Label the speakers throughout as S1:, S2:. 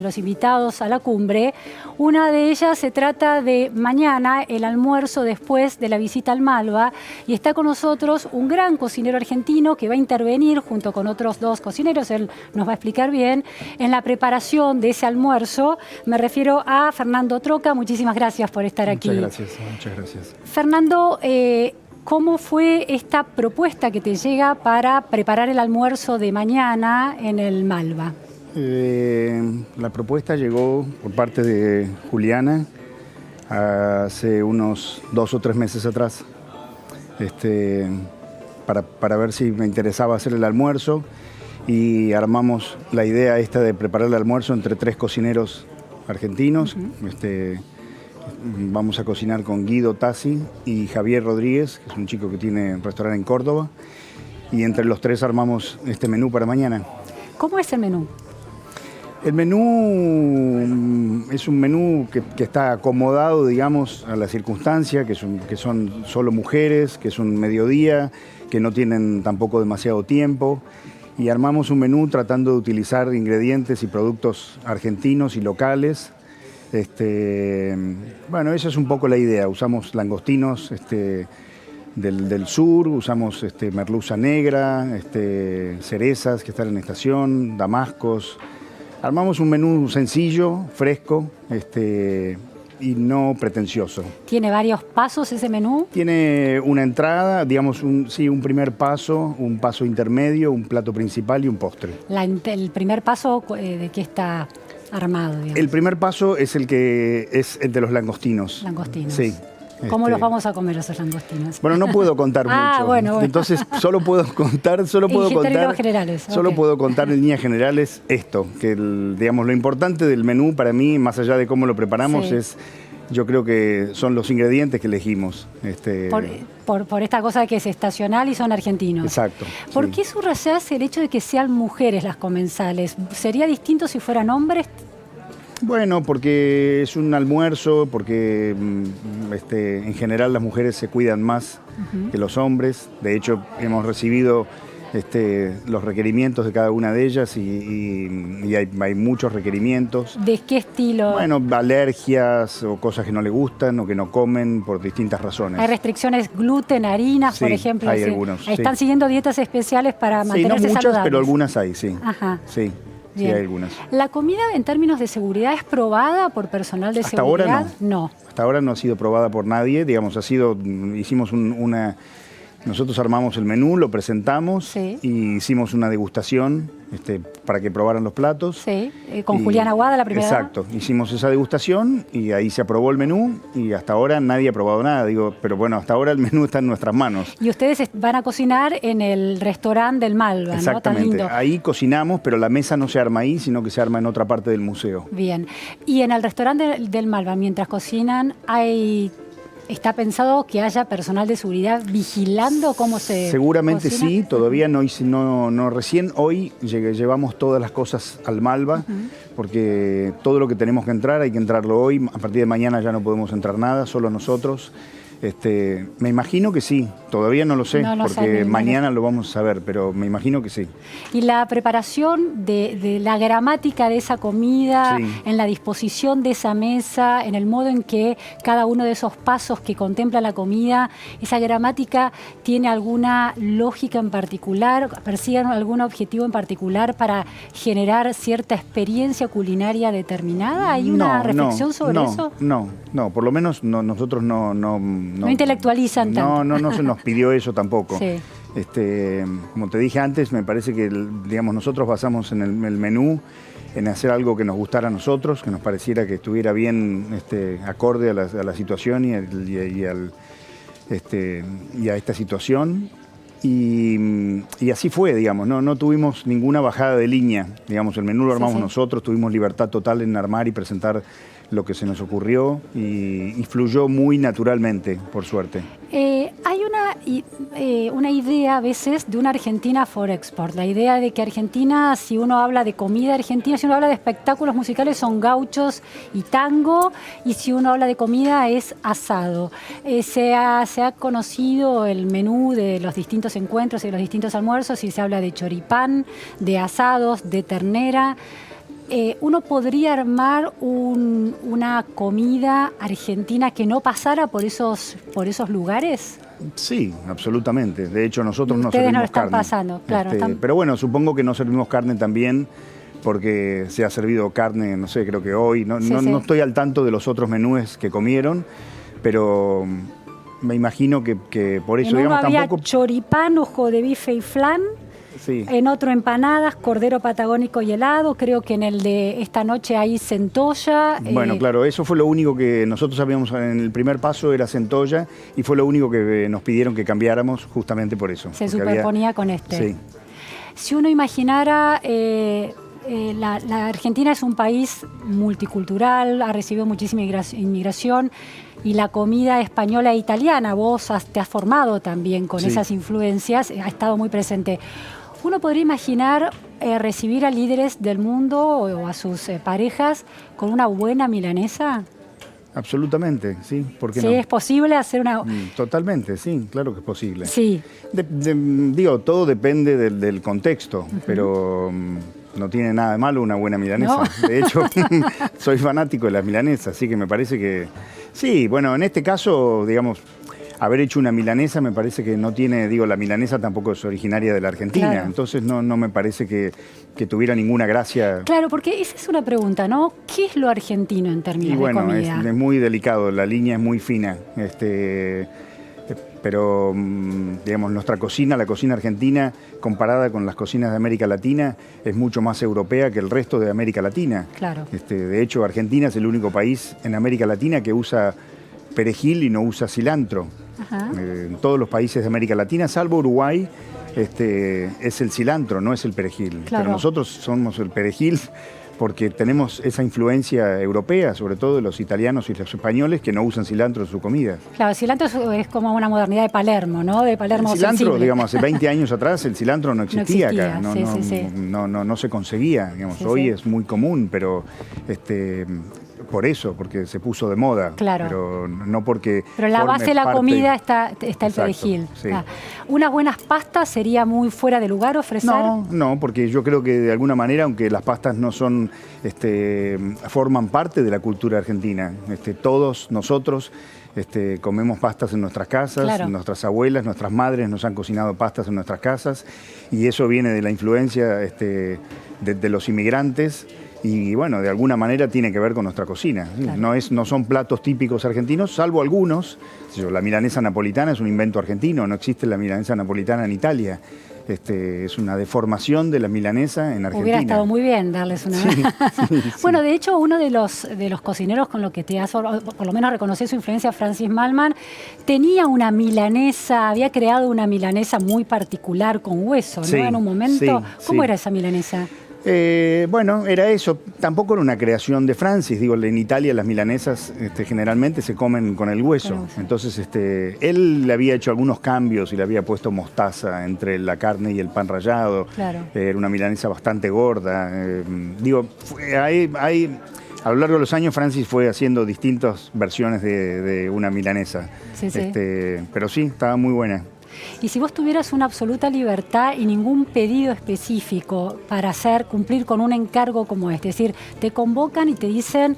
S1: los invitados a la cumbre. Una de ellas se trata de mañana, el almuerzo después de la visita al Malva, y está con nosotros un gran cocinero argentino que va a intervenir junto con otros dos cocineros, él nos va a explicar bien, en la preparación de ese almuerzo. Me refiero a Fernando Troca. Muchísimas gracias por estar aquí.
S2: Muchas gracias. Fernando,
S1: ¿cómo fue esta propuesta que te llega para preparar el almuerzo de mañana en el Malva?
S2: La propuesta llegó por parte de Juliana hace unos 2 o 3 meses atrás, para ver si me interesaba hacer el almuerzo, y armamos la idea esta de preparar el almuerzo entre 3 cocineros argentinos. Vamos a cocinar con Guido Tassi y Javier Rodríguez, que es un chico que tiene un restaurante en Córdoba, y entre los 3 armamos este menú para mañana.
S1: ¿Cómo es el menú?
S2: El menú es un menú que está acomodado, digamos, a la circunstancia, que son solo mujeres, que es un mediodía, que no tienen tampoco demasiado tiempo. Y armamos un menú tratando de utilizar ingredientes y productos argentinos y locales. Bueno, esa es un poco la idea. Usamos langostinos del sur, usamos merluza negra, cerezas que están en estación, damascos. Armamos un menú sencillo, fresco y no pretencioso.
S1: ¿Tiene varios pasos ese menú?
S2: Tiene una entrada, digamos, un primer paso, un paso intermedio, un plato principal y un postre.
S1: El primer paso, ¿de qué está armado? Digamos?
S2: El primer paso es el que es el de los langostinos.
S1: Langostinos.
S2: Sí.
S1: ¿Cómo los vamos a comer esos langostinos?
S2: Bueno, no puedo contar mucho.
S1: Bueno.
S2: Entonces solo puedo contar
S1: generales.
S2: Solo puedo contar en líneas generales esto, que digamos, lo importante del menú para mí, más allá de cómo lo preparamos, es, yo creo que son los ingredientes que elegimos.
S1: Por esta cosa de que es estacional y son argentinos.
S2: Exacto.
S1: ¿Por qué subrayás el hecho de que sean mujeres las comensales? ¿Sería distinto si fueran hombres?
S2: Bueno, porque es un almuerzo, porque en general las mujeres se cuidan más que los hombres. De hecho, hemos recibido los requerimientos de cada una de ellas y hay muchos requerimientos.
S1: ¿De qué estilo?
S2: Bueno, alergias o cosas que no les gustan o que no comen por distintas razones.
S1: ¿Hay restricciones gluten, harinas, por ejemplo?
S2: Hay algunos.
S1: ¿Están siguiendo dietas especiales para mantenerse
S2: no muchas,
S1: saludables?
S2: pero algunas hay, sí.
S1: Ajá.
S2: Sí.
S1: Bien.
S2: Sí, hay algunas.
S1: ¿La comida en términos de seguridad es probada por personal de seguridad?
S2: Hasta ahora no. Hasta ahora no ha sido probada por nadie. Digamos, hicimos nosotros armamos el menú, lo presentamos y hicimos una degustación para que probaran los platos.
S1: Sí, con Juliana Aguada, la primera.
S2: Exacto, hicimos esa degustación y ahí se aprobó el menú y hasta ahora nadie ha probado nada. Pero bueno, hasta ahora el menú está en nuestras manos.
S1: Y ustedes van a cocinar en el restaurante del Malva,
S2: exactamente,
S1: ¿no? Tan lindo.
S2: Ahí cocinamos, pero la mesa no se arma ahí, sino que se arma en otra parte del museo.
S1: Bien, y en el restaurante del Malva, mientras cocinan, ¿está pensado que haya personal de seguridad vigilando cómo se
S2: seguramente
S1: cocina?
S2: Sí, todavía no recién hoy llevamos todas las cosas al Malva, porque todo lo que tenemos que entrar hay que entrarlo hoy. A partir de mañana ya no podemos entrar nada, solo nosotros. Me imagino que sí, todavía no lo sé, porque mañana lo vamos a saber, pero me imagino que sí.
S1: Y la preparación de la gramática de esa comida, en la disposición de esa mesa, en el modo en que cada uno de esos pasos que contempla la comida, ¿esa gramática tiene alguna lógica en particular? ¿Persiguen algún objetivo en particular para generar cierta experiencia culinaria determinada? ¿Hay una reflexión sobre eso?
S2: No, por lo menos nosotros
S1: no intelectualizan tanto.
S2: No se nos pidió eso tampoco.
S1: Sí.
S2: Como te dije antes, me parece que digamos, nosotros basamos en el menú en hacer algo que nos gustara a nosotros, que nos pareciera que estuviera bien acorde a la situación y a esta situación. Y así fue, digamos, no tuvimos ninguna bajada de línea. Digamos, el menú lo armamos nosotros, tuvimos libertad total en armar y presentar lo que se nos ocurrió y fluyó muy naturalmente, por suerte.
S1: Hay una idea a veces de una Argentina for export, la idea de que Argentina, si uno habla de comida argentina, si uno habla de espectáculos musicales son gauchos y tango, y si uno habla de comida es asado. Se ha conocido el menú de los distintos encuentros y de los distintos almuerzos y se habla de choripán, de asados, de ternera. ¿uno podría armar una comida argentina que no pasara por esos lugares?
S2: Sí, absolutamente. De hecho, nosotros no
S1: Ustedes
S2: servimos
S1: no lo están
S2: carne.
S1: pasando, claro.
S2: Pero bueno, supongo que no servimos carne también porque se ha servido carne, no sé, creo que hoy. No estoy al tanto de los otros menús que comieron, pero me imagino que por eso,
S1: en
S2: digamos,
S1: uno había
S2: tampoco...
S1: choripán, ojo de bife y flan.
S2: Sí.
S1: En otro empanadas, cordero patagónico y helado. Creo que en el de esta noche hay centolla.
S2: Bueno, claro, eso fue lo único que nosotros sabíamos en el primer paso, era centolla, y fue lo único que nos pidieron que cambiáramos justamente por eso.
S1: Se superponía con este.
S2: Sí.
S1: Si uno imaginara, la Argentina es un país multicultural, ha recibido muchísima inmigración, y la comida española e italiana, vos te has formado también con esas influencias, ha estado muy presente. ¿Uno podría imaginar recibir a líderes del mundo o a sus parejas con una buena milanesa?
S2: Absolutamente, sí. ¿Por qué no?
S1: ¿Sí es posible hacer una...?
S2: Totalmente, sí, claro que es posible.
S1: Sí.
S2: Digo, todo depende del contexto, pero no tiene nada de malo una buena milanesa. No. De hecho, soy fanático de las milanesas, así que me parece que... Sí, bueno, en este caso, digamos... Haber hecho una milanesa me parece que no tiene, la milanesa tampoco es originaria de la Argentina, claro. Entonces no me parece que tuviera ninguna gracia.
S1: Claro, porque esa es una pregunta, ¿no? ¿Qué es lo argentino en términos de comida?
S2: Es muy delicado, la línea es muy fina, pero digamos, nuestra cocina, la cocina argentina, comparada con las cocinas de América Latina, es mucho más europea que el resto de América Latina.
S1: Claro.
S2: De hecho, Argentina es el único país en América Latina que usa perejil y no usa cilantro. En todos los países de América Latina, salvo Uruguay, es el cilantro, no es el perejil.
S1: Claro.
S2: Pero nosotros somos el perejil porque tenemos esa influencia europea, sobre todo de los italianos y los españoles que no usan cilantro en su comida.
S1: Claro, el cilantro es como una modernidad de Palermo, ¿no? De Palermo
S2: el cilantro,
S1: sensible.
S2: Digamos, hace 20 años atrás el cilantro no existía acá, no se conseguía, digamos.
S1: Sí,
S2: hoy es muy común, pero por eso, porque se puso de moda.
S1: Claro.
S2: Pero no porque...
S1: Pero en la base de la comida está el perejil.
S2: Sí.
S1: ¿Unas buenas pastas sería muy fuera de lugar ofrecer?
S2: No, porque yo creo que de alguna manera, aunque las pastas no son, forman parte de la cultura argentina, todos nosotros comemos pastas en nuestras casas,
S1: claro.
S2: Nuestras abuelas, nuestras madres nos han cocinado pastas en nuestras casas, y eso viene de la influencia de los inmigrantes. Y bueno, de alguna manera tiene que ver con nuestra cocina. Claro. No son platos típicos argentinos, salvo algunos. La milanesa napolitana es un invento argentino, no existe la milanesa napolitana en Italia. Es una deformación de la milanesa en Argentina.
S1: Hubiera estado muy bien darles una...
S2: Sí.
S1: Bueno, de hecho, uno de los cocineros con los que te has, por lo menos reconocí su influencia, Francis Mallmann, tenía una milanesa, había creado una milanesa muy particular con hueso, ¿no?
S2: Sí,
S1: en un momento.
S2: Sí,
S1: ¿Cómo era esa milanesa?
S2: Bueno, era eso. Tampoco era una creación de Francis. En Italia las milanesas generalmente se comen con el hueso. Entonces, él le había hecho algunos cambios y le había puesto mostaza entre la carne y el pan rallado.
S1: Claro.
S2: Era una milanesa bastante gorda. A lo largo de los años, Francis fue haciendo distintas versiones de una milanesa.
S1: Sí.
S2: Pero sí, estaba muy buena.
S1: Y si vos tuvieras una absoluta libertad y ningún pedido específico para cumplir con un encargo como este, es decir, te convocan y te dicen,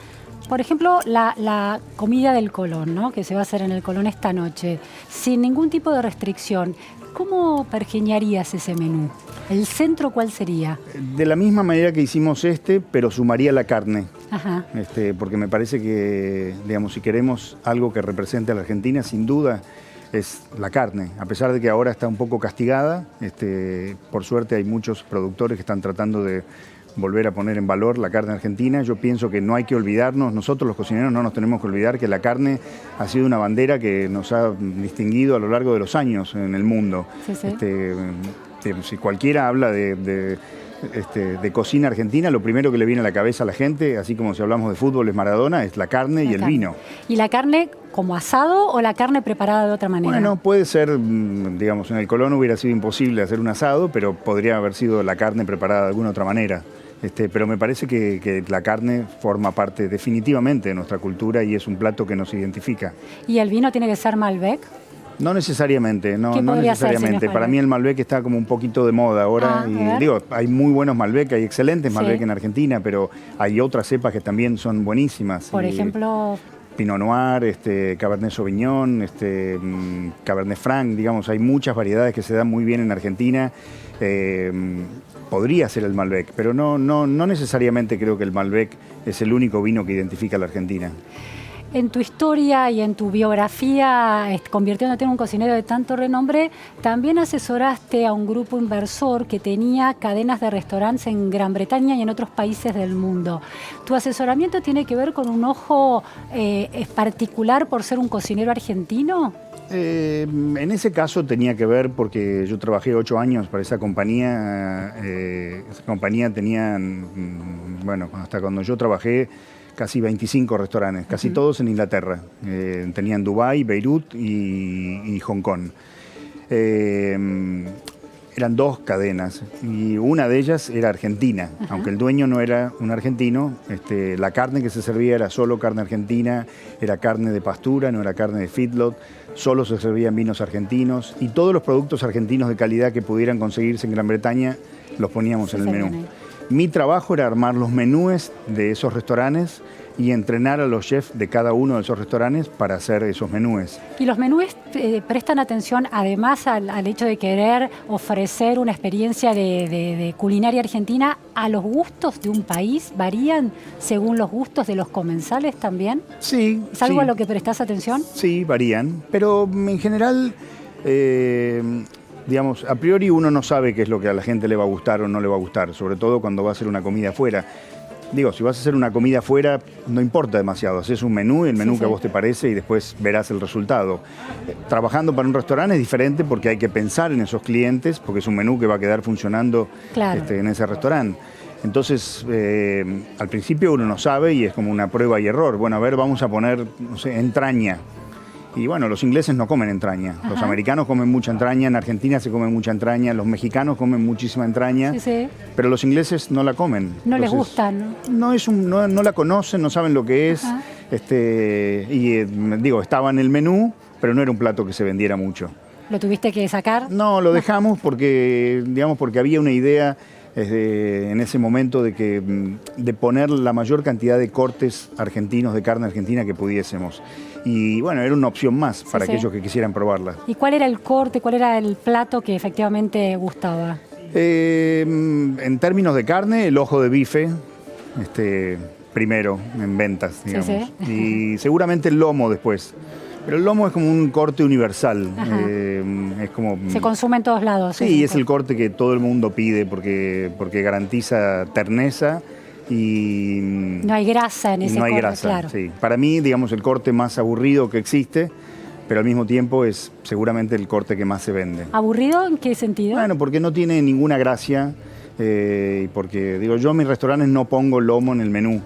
S1: por ejemplo, la comida del Colón, ¿no? Que se va a hacer en el Colón esta noche, sin ningún tipo de restricción, ¿cómo pergeñarías ese menú? ¿El centro cuál sería? De
S2: la misma manera que hicimos pero sumaría la carne.
S1: Ajá.
S2: Porque me parece que, digamos, si queremos algo que represente a la Argentina, sin duda, es la carne, a pesar de que ahora está un poco castigada. Por suerte hay muchos productores que están tratando de volver a poner en valor la carne argentina. Yo pienso que no hay que olvidarnos, nosotros los cocineros no nos tenemos que olvidar que la carne ha sido una bandera que nos ha distinguido a lo largo de los años en el mundo.
S1: Sí.
S2: Si cualquiera habla de cocina argentina, lo primero que le viene a la cabeza a la gente, así como si hablamos de fútbol es Maradona, es la carne y el vino. ¿Y la carne como asado o la carne preparada de otra manera? Bueno, puede ser, digamos, en el Colón hubiera sido imposible hacer un asado, pero podría haber sido la carne preparada de alguna otra manera. Pero me parece que la carne forma parte definitivamente de nuestra cultura y es un plato que nos identifica.
S1: ¿Y el vino tiene que ser Malbec?
S2: No necesariamente, no
S1: podría ser,
S2: necesariamente.
S1: señor
S2: Para mí el Malbec está como un poquito de moda ahora. Y digo, hay muy buenos Malbec, hay excelentes Malbec en Argentina, pero hay otras cepas que también son buenísimas.
S1: Por ejemplo...
S2: Pinot Noir, Cabernet Sauvignon, Cabernet Franc, digamos, hay muchas variedades que se dan muy bien en Argentina. Podría ser el Malbec, pero no necesariamente creo que el Malbec es el único vino que identifica a la Argentina.
S1: En tu historia y en tu biografía, convirtiéndote en un cocinero de tanto renombre, también asesoraste a un grupo inversor que tenía cadenas de restaurantes en Gran Bretaña y en otros países del mundo. ¿Tu asesoramiento tiene que ver con un ojo particular por ser un cocinero argentino?
S2: En ese caso tenía que ver porque yo trabajé 8 años para esa compañía. Esa compañía tenía, bueno, hasta cuando yo trabajé, casi 25 restaurantes, casi todos en Inglaterra. Tenían Dubái, Beirut y Hong Kong. Eran 2 cadenas y una de ellas era argentina. Aunque el dueño no era un argentino, la carne que se servía era solo carne argentina, era carne de pastura, no era carne de feedlot, solo se servían vinos argentinos y todos los productos argentinos de calidad que pudieran conseguirse en Gran Bretaña los poníamos en el menú. Mi trabajo era armar los menúes de esos restaurantes y entrenar a los chefs de cada uno de esos restaurantes para hacer esos menúes.
S1: ¿Y los menúes prestan atención además al hecho de querer ofrecer una experiencia de culinaria argentina a los gustos de un país? ¿Varían según los gustos de los comensales también?
S2: Sí.
S1: ¿Es algo a lo que prestás atención?
S2: Sí, varían, pero en general... digamos, a priori uno no sabe qué es lo que a la gente le va a gustar o no le va a gustar, sobre todo cuando va a hacer una comida afuera. Digo, si vas a hacer una comida afuera, no importa demasiado, haces un menú, el menú que a vos te parece y después verás el resultado. Trabajando para un restaurante es diferente porque hay que pensar en esos clientes, porque es un menú que va a quedar funcionando en ese restaurante. Entonces, al principio uno no sabe y es como una prueba y error. Bueno, a ver, vamos a poner, no sé, entraña. Y bueno, los ingleses no comen entraña, los americanos comen mucha entraña, en Argentina se come mucha entraña, los mexicanos comen muchísima entraña, pero los ingleses no la comen.
S1: No les gusta, ¿no?
S2: No la conocen, no saben lo que es, digo, estaba en el menú, pero no era un plato que se vendiera mucho.
S1: ¿Lo tuviste que sacar?
S2: No, lo dejamos porque, digamos, porque había una idea en ese momento de poner la mayor cantidad de cortes argentinos, de carne argentina que pudiésemos. Y bueno, era una opción más para aquellos que quisieran probarla.
S1: ¿Y cuál era el corte, cuál era el plato que efectivamente gustaba?
S2: En términos de carne, el ojo de bife, primero en ventas, digamos. Y seguramente el lomo después. Pero el lomo es como un corte universal. Es como,
S1: se consume en todos lados.
S2: Sí, es el corte que todo el mundo pide porque garantiza terneza y...
S1: No hay grasa en ese corte,
S2: no hay grasa,
S1: claro.
S2: Sí. Para mí, digamos, el corte más aburrido que existe, pero al mismo tiempo es seguramente el corte que más se vende.
S1: ¿Aburrido en qué sentido?
S2: Bueno, porque no tiene ninguna gracia y porque, digo, yo en mis restaurantes no pongo lomo en el menú.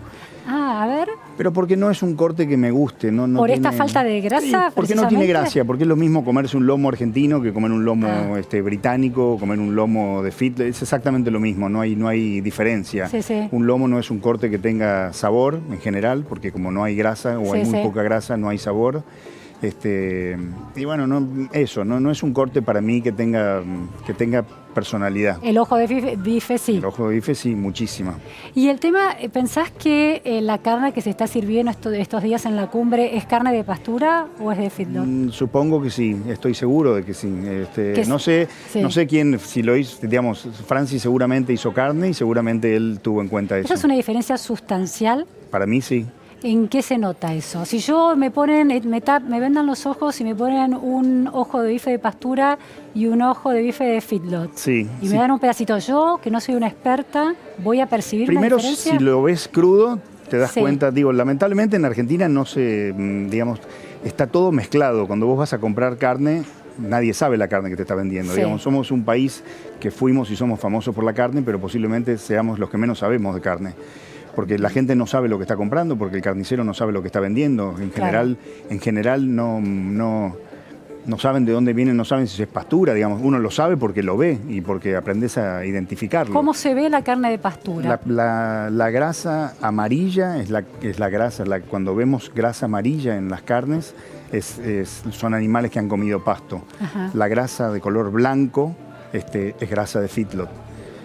S1: A ver.
S2: Pero porque no es un corte que me guste. No
S1: ¿Por esta falta de grasa?
S2: Sí, porque no tiene gracia, porque es lo mismo comerse un lomo argentino que comer un lomo británico, comer un lomo de fit, es exactamente lo mismo, no hay diferencia. Un lomo no es un corte que tenga sabor en general, porque como no hay grasa o hay muy poca grasa, no hay sabor. Y bueno, no es un corte para mí que tenga personalidad.
S1: El ojo de bife sí.
S2: El ojo de bife sí, muchísima.
S1: Y el tema, ¿pensás que la carne que se está sirviendo estos días en la cumbre es carne de pastura o es de feedlot?
S2: Supongo que sí, estoy seguro de que sí. No sé quién, si lo hizo, digamos, Francis seguramente hizo carne y seguramente él tuvo en cuenta eso.
S1: ¿Eso es una diferencia sustancial?
S2: Para mí sí.
S1: ¿En qué se nota eso? Si yo me vendan los ojos y me ponen un ojo de bife de pastura y un ojo de bife de feedlot, y me dan un pedacito, yo, que no soy una experta, voy a percibir una diferencia.
S2: Primero, si lo ves crudo, te das cuenta. Digo, lamentablemente en Argentina no digamos, está todo mezclado. Cuando vos vas a comprar carne, nadie sabe la carne que te está vendiendo. Digamos, somos un país que fuimos y somos famosos por la carne, pero posiblemente seamos los que menos sabemos de carne. Porque la gente no sabe lo que está comprando, porque el carnicero no sabe lo que está vendiendo. En general no saben de dónde vienen, no saben si es pastura, digamos. Uno lo sabe porque lo ve y porque aprendes a identificarlo.
S1: ¿Cómo se ve la carne de pastura?
S2: La grasa amarilla es la grasa, cuando vemos grasa amarilla en las carnes, son animales que han comido pasto.
S1: Ajá.
S2: La grasa de color blanco es grasa de feedlot.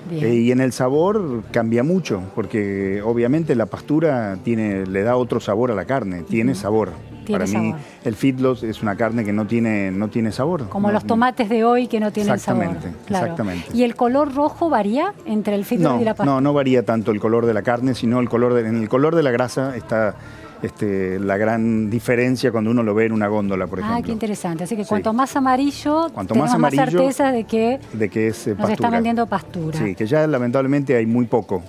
S2: Y en el sabor cambia mucho, porque obviamente la pastura le da otro sabor a la carne, tiene sabor. Para mí, el feedlot es una carne que no tiene sabor.
S1: Como los tomates de hoy que no tienen sabor. Claro.
S2: Exactamente.
S1: ¿Y el color rojo varía entre el feedlot y la pastura?
S2: No varía tanto el color de la carne, sino en el color de la grasa está la gran diferencia cuando uno lo ve en una góndola, por ejemplo.
S1: Ah, qué interesante. Así que cuanto más amarillo, tenemos más certeza de que
S2: es
S1: nos
S2: pastura.
S1: está vendiendo pastura.
S2: Sí, que ya lamentablemente hay muy poco.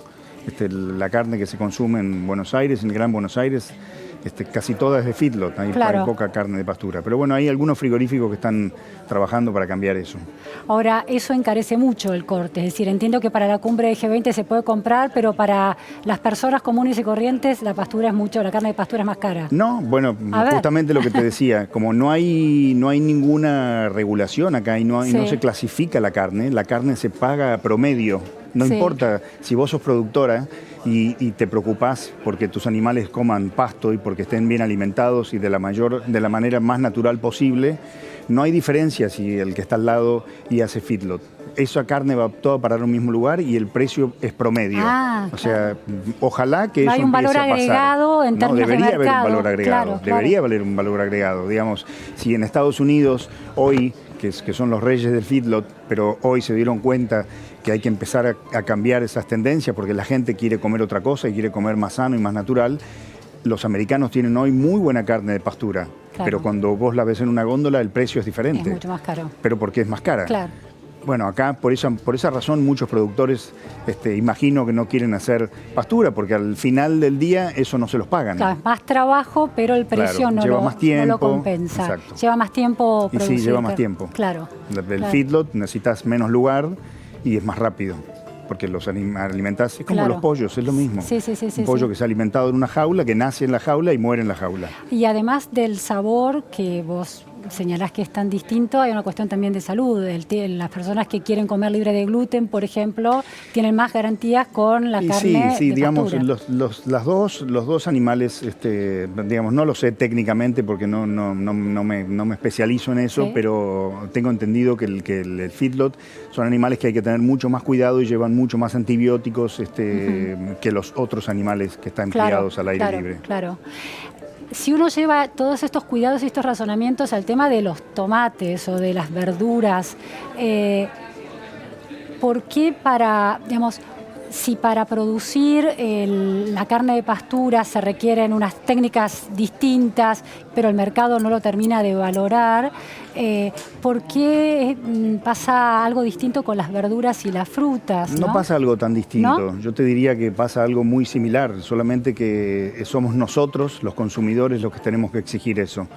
S2: La carne que se consume en Buenos Aires, en el Gran Buenos Aires, casi toda es de feedlot, hay poca carne de pastura. Pero bueno, hay algunos frigoríficos que están trabajando para cambiar eso.
S1: Ahora, eso encarece mucho el corte, es decir, entiendo que para la cumbre de G20 se puede comprar, pero para las personas comunes y corrientes la carne de pastura es más cara.
S2: No, bueno, justamente lo que te decía, como no hay ninguna regulación acá y no se clasifica la carne se paga a promedio. No importa si vos sos productora y te preocupás porque tus animales coman pasto y porque estén bien alimentados y de la manera más natural posible, no hay diferencia si el que está al lado y hace feedlot. Esa carne va toda a parar a un mismo lugar y el precio es promedio. O sea, ojalá que eso empiece a pasar.
S1: Hay un valor agregado en términos de mercado.
S2: Debería haber un valor agregado. Debería haber un valor agregado. Digamos, si en Estados Unidos hoy, que son los reyes del feedlot, pero hoy se dieron cuenta que hay que empezar a cambiar esas tendencias porque la gente quiere comer otra cosa y quiere comer más sano y más natural. Los americanos tienen hoy muy buena carne de pastura, pero cuando vos la ves en una góndola el precio es diferente.
S1: Es mucho más caro.
S2: Pero porque es más cara.
S1: Claro.
S2: Bueno, acá por esa razón muchos productores imagino que no quieren hacer pastura, porque al final del día eso no se los pagan.
S1: Claro, es más trabajo, pero el precio no lo compensa.
S2: Exacto.
S1: Lleva más tiempo producir.
S2: Y sí, lleva más tiempo.
S1: Claro.
S2: El feedlot necesitas menos lugar y es más rápido, porque los alimentás, es como los pollos, es lo mismo. Un pollo que se ha alimentado en una jaula, que nace en la jaula y muere en la jaula.
S1: Y además del sabor que vos señalás que es tan distinto, hay una cuestión también de salud. Las personas que quieren comer libre de gluten, por ejemplo, tienen más garantías con la carne de
S2: digamos,
S1: pastura.
S2: los dos animales, digamos, no lo sé técnicamente porque no me especializo en eso, pero tengo entendido que el feedlot son animales que hay que tener mucho más cuidado y llevan mucho más antibióticos que los otros animales que están criados al aire libre.
S1: Claro. Si uno lleva todos estos cuidados y estos razonamientos al tema de los tomates o de las verduras, ¿por qué si para producir la carne de pastura se requieren unas técnicas distintas, pero el mercado no lo termina de valorar, ¿por qué pasa algo distinto con las verduras y las frutas?
S2: No pasa algo tan distinto.
S1: ¿No?
S2: Yo te diría que pasa algo muy similar, solamente que somos nosotros, los consumidores, los que tenemos que exigir eso.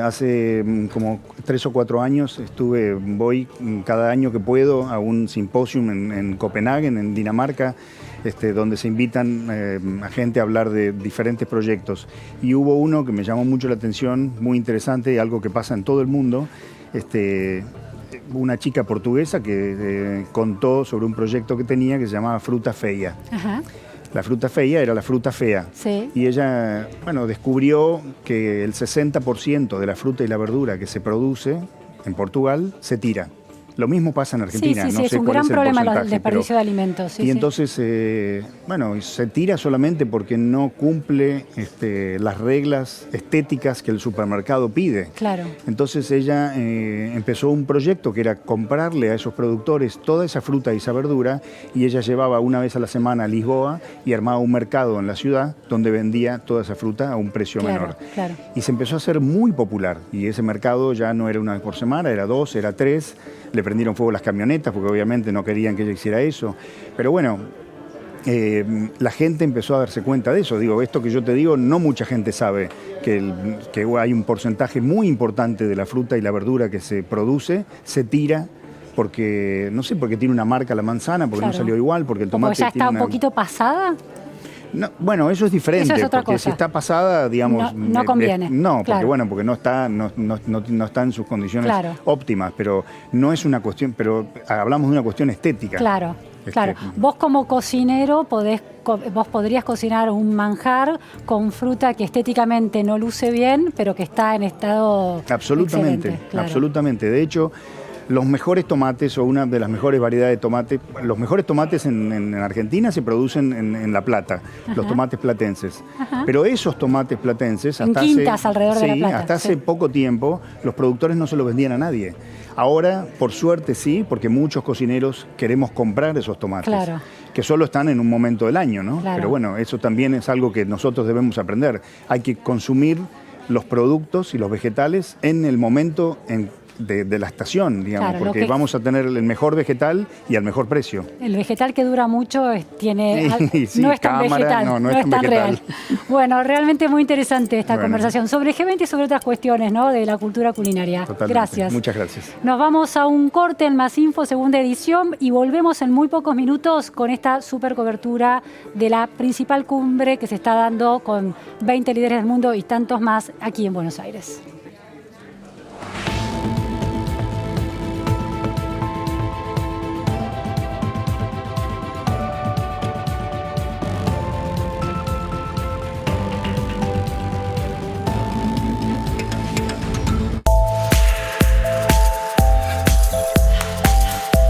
S2: Hace como 3 o 4 años voy cada año que puedo a un simposium en Copenhague, en Dinamarca, donde se invitan a gente a hablar de diferentes proyectos. Y hubo uno que me llamó mucho la atención, muy interesante, y algo que pasa en todo el mundo. Una chica portuguesa que contó sobre un proyecto que tenía que se llamaba Fruta Feia. La fruta feia era la fruta fea. Y ella, descubrió que el 60% de la fruta y la verdura que se produce en Portugal se tira. Lo mismo pasa en Argentina.
S1: Sí, es un gran problema el desperdicio de alimentos.
S2: Entonces, se tira solamente porque no cumple las reglas estéticas que el supermercado pide.
S1: Claro.
S2: Entonces ella empezó un proyecto que era comprarle a esos productores toda esa fruta y esa verdura, y ella llevaba una vez a la semana a Lisboa y armaba un mercado en la ciudad donde vendía toda esa fruta a un precio menor.
S1: Claro.
S2: Y se empezó a hacer muy popular, y ese mercado ya no era una vez por semana, era 2, era 3. Le prendieron fuego las camionetas porque obviamente no querían que ella hiciera eso. Pero bueno, la gente empezó a darse cuenta de eso. Esto que yo te digo, no mucha gente sabe que hay un porcentaje muy importante de la fruta y la verdura que se produce, se tira porque, no sé, porque tiene una marca la manzana, porque no salió igual, porque el tomate
S1: ya está un poquito pasada.
S2: No, bueno, eso es diferente,
S1: eso es otra
S2: porque
S1: cosa.
S2: si está pasada, digamos...
S1: No conviene.
S2: No,
S1: claro.
S2: porque no está en sus condiciones
S1: claro.
S2: óptimas, pero no es una cuestión, pero hablamos de una cuestión estética.
S1: Claro, claro. Vos como cocinero vos podrías cocinar un manjar con fruta que estéticamente no luce bien, pero que está en estado
S2: absolutamente,
S1: claro.
S2: absolutamente. De hecho, los mejores tomates o una de las mejores variedades de tomate, los mejores tomates en Argentina se producen en La Plata, Ajá. los tomates platenses. Ajá. Pero esos tomates platenses,
S1: en quintas alrededor de La Plata.
S2: Hasta hace poco tiempo, los productores no se los vendían a nadie. Ahora, por suerte sí, porque muchos cocineros queremos comprar esos tomates, claro. que solo están en un momento del año, ¿no? Claro. Pero bueno, eso también es algo que nosotros debemos aprender. Hay que consumir los productos y los vegetales en el momento de la estación, digamos, claro, porque vamos a tener el mejor vegetal y al mejor precio.
S1: El vegetal que dura mucho no es tan vegetal,
S2: no es tan
S1: real. Bueno, realmente muy interesante esta conversación sobre G20 y sobre otras cuestiones, ¿no?, de la cultura culinaria.
S2: Totalmente.
S1: Gracias.
S2: Muchas gracias.
S1: Nos vamos a un corte en Más Info, segunda edición, y volvemos en muy pocos minutos con esta super cobertura de la principal cumbre que se está dando con 20 líderes del mundo y tantos más aquí en Buenos Aires.